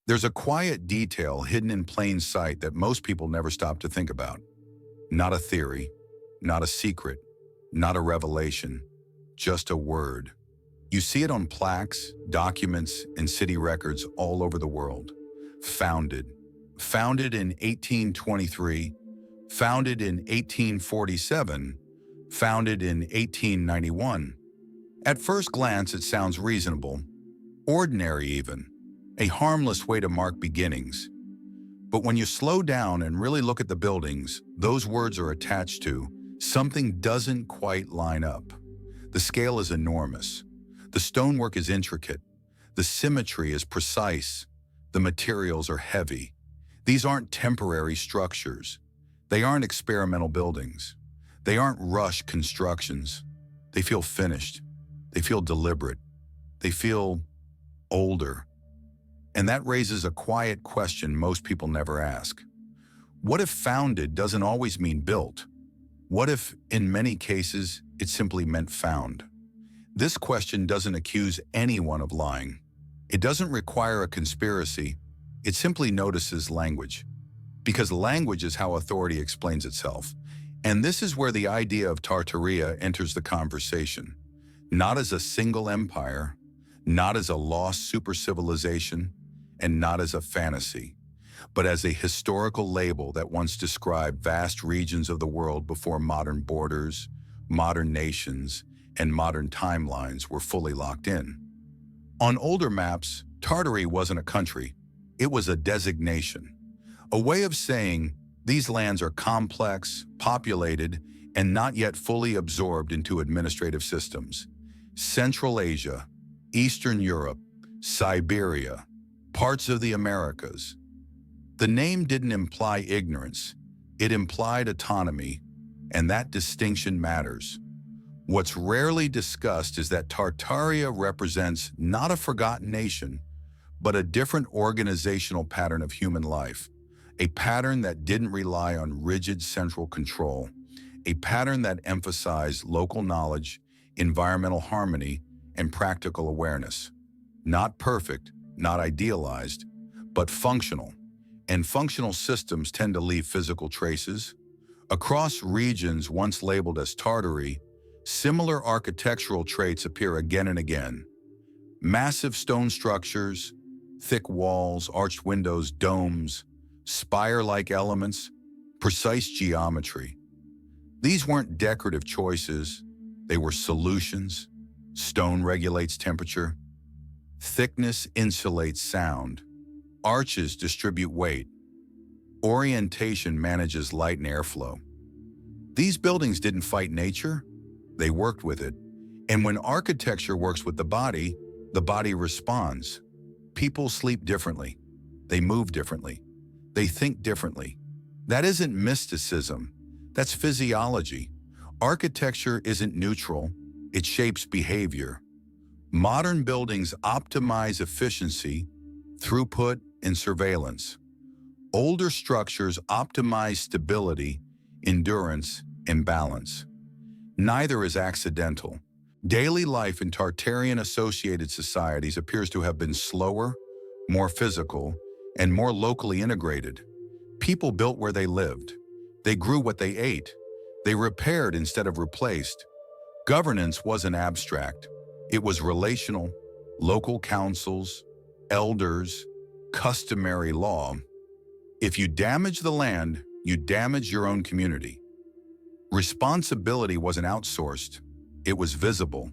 There's a quiet detail hidden in plain sight that most people never stop to think about. Not a theory, not a secret, not a revelation, just a word. You see it on plaques, documents, and city records all over the world. Founded. Founded in 1823, founded in 1847, founded in 1891. At first glance, it sounds reasonable, ordinary even, a harmless way to mark beginnings. But when you slow down and really look at the buildings those words are attached to, something doesn't quite line up. The scale is enormous. The stonework is intricate. The symmetry is precise. The materials are heavy. These aren't temporary structures. They aren't experimental buildings. They aren't rushed constructions. They feel finished. They feel deliberate. They feel older. And that raises a quiet question most people never ask. What if founded doesn't always mean built? What if, in many cases, it simply meant found? This question doesn't accuse anyone of lying. It doesn't require a conspiracy. It simply notices language. Because language is how authority explains itself. And this is where the idea of Tartaria enters the conversation. Not as a single empire, not as a lost super-civilization, and not as a fantasy, but as a historical label that once described vast regions of the world before modern borders, modern nations, and modern timelines were fully locked in. On older maps, Tartary wasn't a country, it was a designation, a way of saying these lands are complex, populated, and not yet fully absorbed into administrative systems. Central Asia, Eastern Europe, Siberia, parts of the Americas. The name didn't imply ignorance, it implied autonomy, and that distinction matters. What's rarely discussed is that Tartaria represents not a forgotten nation, but a different organizational pattern of human life, a pattern that didn't rely on rigid central control, a pattern that emphasized local knowledge, environmental harmony, and practical awareness. Not perfect, not idealized, but functional. And functional systems tend to leave physical traces. Across regions once labeled as Tartary, similar architectural traits appear again and again. Massive stone structures, thick walls, arched windows, domes, spire-like elements, precise geometry. These weren't decorative choices, they were solutions. Stone regulates temperature. Thickness insulates sound. Arches distribute weight. Orientation manages light and airflow. These buildings didn't fight nature, they worked with it. And when architecture works with the body responds. People sleep differently. They move differently. They think differently. That isn't mysticism, that's physiology. Architecture isn't neutral, it shapes behavior. Modern buildings optimize efficiency, throughput, and surveillance. Older structures optimize stability, endurance, and balance. Neither is accidental. Daily life in Tartarian-associated societies appears to have been slower, more physical, and more locally integrated. People built where they lived. They grew what they ate. They repaired instead of replaced. Governance wasn't abstract. It was relational. Local councils, elders, customary law. If you damage the land, you damage your own community. Responsibility wasn't outsourced. It was visible.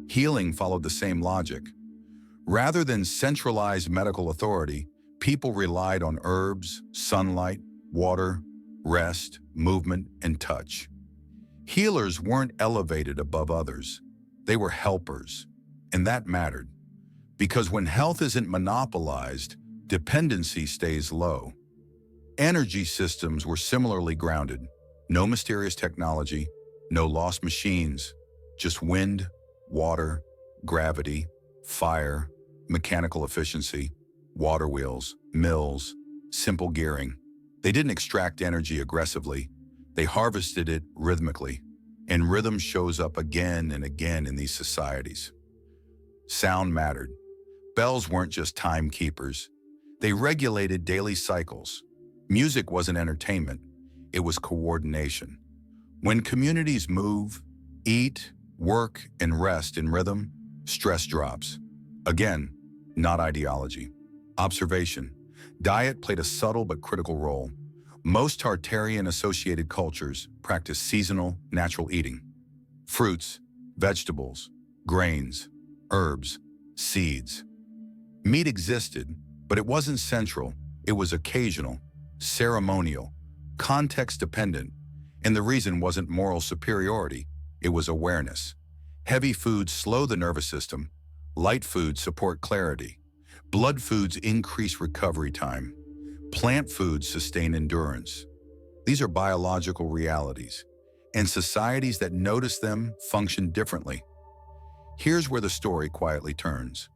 Healing followed the same logic. Rather than centralized medical authority, people relied on herbs, sunlight, water, rest, movement, and touch. Healers weren't elevated above others. They were helpers, and that mattered. Because when health isn't monopolized, dependency stays low. Energy systems were similarly grounded. No mysterious technology, no lost machines, just wind, water, gravity, fire, mechanical efficiency, water wheels, mills, simple gearing. They didn't extract energy aggressively. They harvested it rhythmically. And rhythm shows up again and again in these societies. Sound mattered. Bells weren't just timekeepers. They regulated daily cycles. Music wasn't entertainment, it was coordination. When communities move, eat, work, and rest in rhythm, stress drops. Again, not ideology. Observation. Diet played a subtle but critical role. Most Tartarian-associated cultures practice seasonal, natural eating. Fruits, vegetables, grains, herbs, seeds. Meat existed, but it wasn't central. It was occasional, ceremonial, context-dependent, and the reason wasn't moral superiority, it was awareness. Heavy foods slow the nervous system, light foods support clarity, blood foods increase recovery time, plant foods sustain endurance. These are biological realities, and societies that notice them function differently. Here's where the story quietly turns.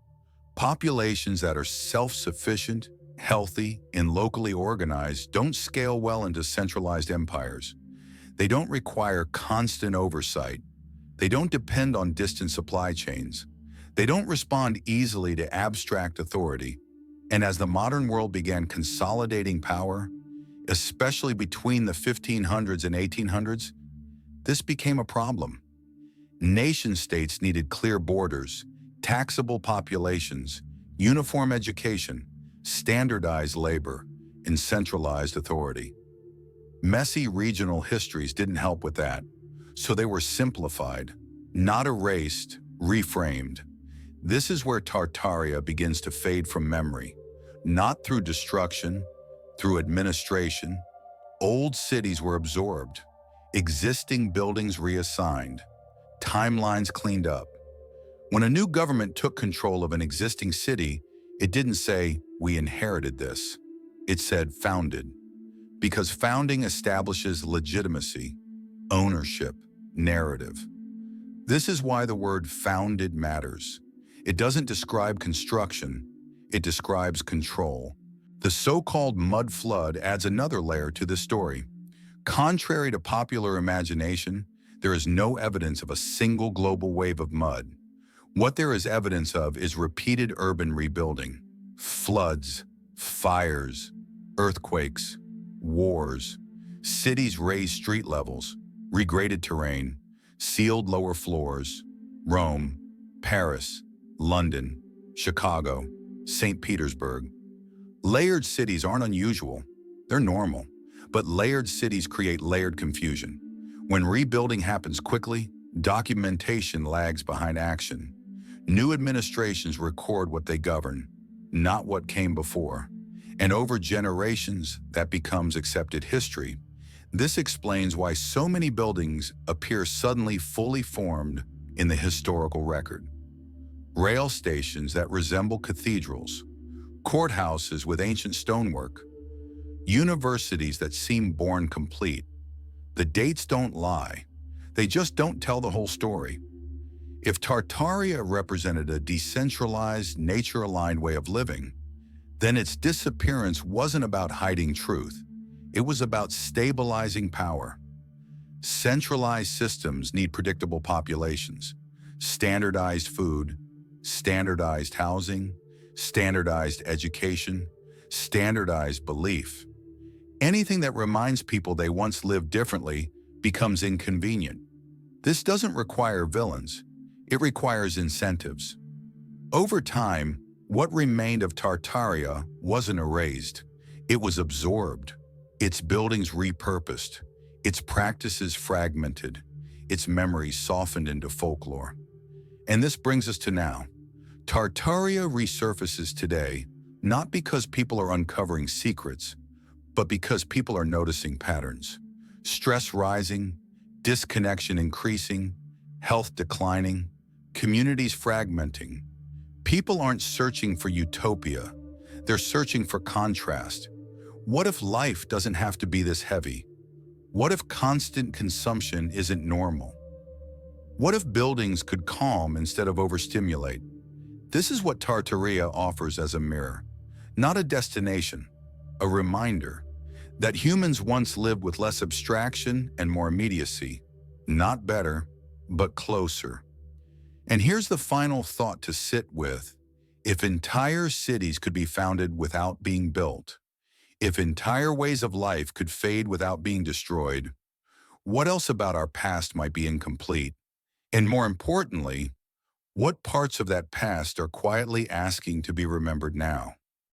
Populations that are self-sufficient, healthy, and locally organized don't scale well into centralized empires. They don't require constant oversight. They don't depend on distant supply chains. They don't respond easily to abstract authority. And as the modern world began consolidating power, especially between the 1500s and 1800s, this became a problem. Nation-states needed clear borders, taxable populations, uniform education, standardized labor, and centralized authority. Messy regional histories didn't help with that, so they were simplified, not erased, reframed. This is where Tartaria begins to fade from memory, not through destruction, through administration. Old cities were absorbed, existing buildings reassigned, timelines cleaned up. When a new government took control of an existing city, it didn't say, "We inherited this." It said, "Founded." Because founding establishes legitimacy, ownership, narrative. This is why the word founded matters. It doesn't describe construction, it describes control. The so-called mud flood adds another layer to this story. Contrary to popular imagination, there is no evidence of a single global wave of mud. What there is evidence of is repeated urban rebuilding. Floods, fires, earthquakes, wars. Cities raised street levels, regraded terrain, sealed lower floors. Rome, Paris, London, Chicago, St. Petersburg. Layered cities aren't unusual, they're normal. But layered cities create layered confusion. When rebuilding happens quickly, documentation lags behind action. New administrations record what they govern, not what came before. And over generations, that becomes accepted history. This explains why so many buildings appear suddenly fully formed in the historical record. Rail stations that resemble cathedrals, courthouses with ancient stonework, universities that seem born complete. The dates don't lie, they just don't tell the whole story. If Tartaria represented a decentralized, nature-aligned way of living, then its disappearance wasn't about hiding truth. It was about stabilizing power. Centralized systems need predictable populations, standardized food, standardized housing, standardized education, standardized belief. Anything that reminds people they once lived differently becomes inconvenient. This doesn't require villains, it requires incentives. Over time, what remained of Tartaria wasn't erased, it was absorbed, its buildings repurposed, its practices fragmented, its memories softened into folklore. And this brings us to now. Tartaria resurfaces today, not because people are uncovering secrets, but because people are noticing patterns. Stress rising, disconnection increasing, health declining, communities fragmenting. People aren't searching for utopia, they're searching for contrast. What if life doesn't have to be this heavy? What if constant consumption isn't normal? What if buildings could calm instead of overstimulate? This is what Tartaria offers as a mirror, not a destination, a reminder that humans once lived with less abstraction and more immediacy, not better, but closer. And here's the final thought to sit with. If entire cities could be founded without being built, if entire ways of life could fade without being destroyed, what else about our past might be incomplete? And more importantly, what parts of that past are quietly asking to be remembered now?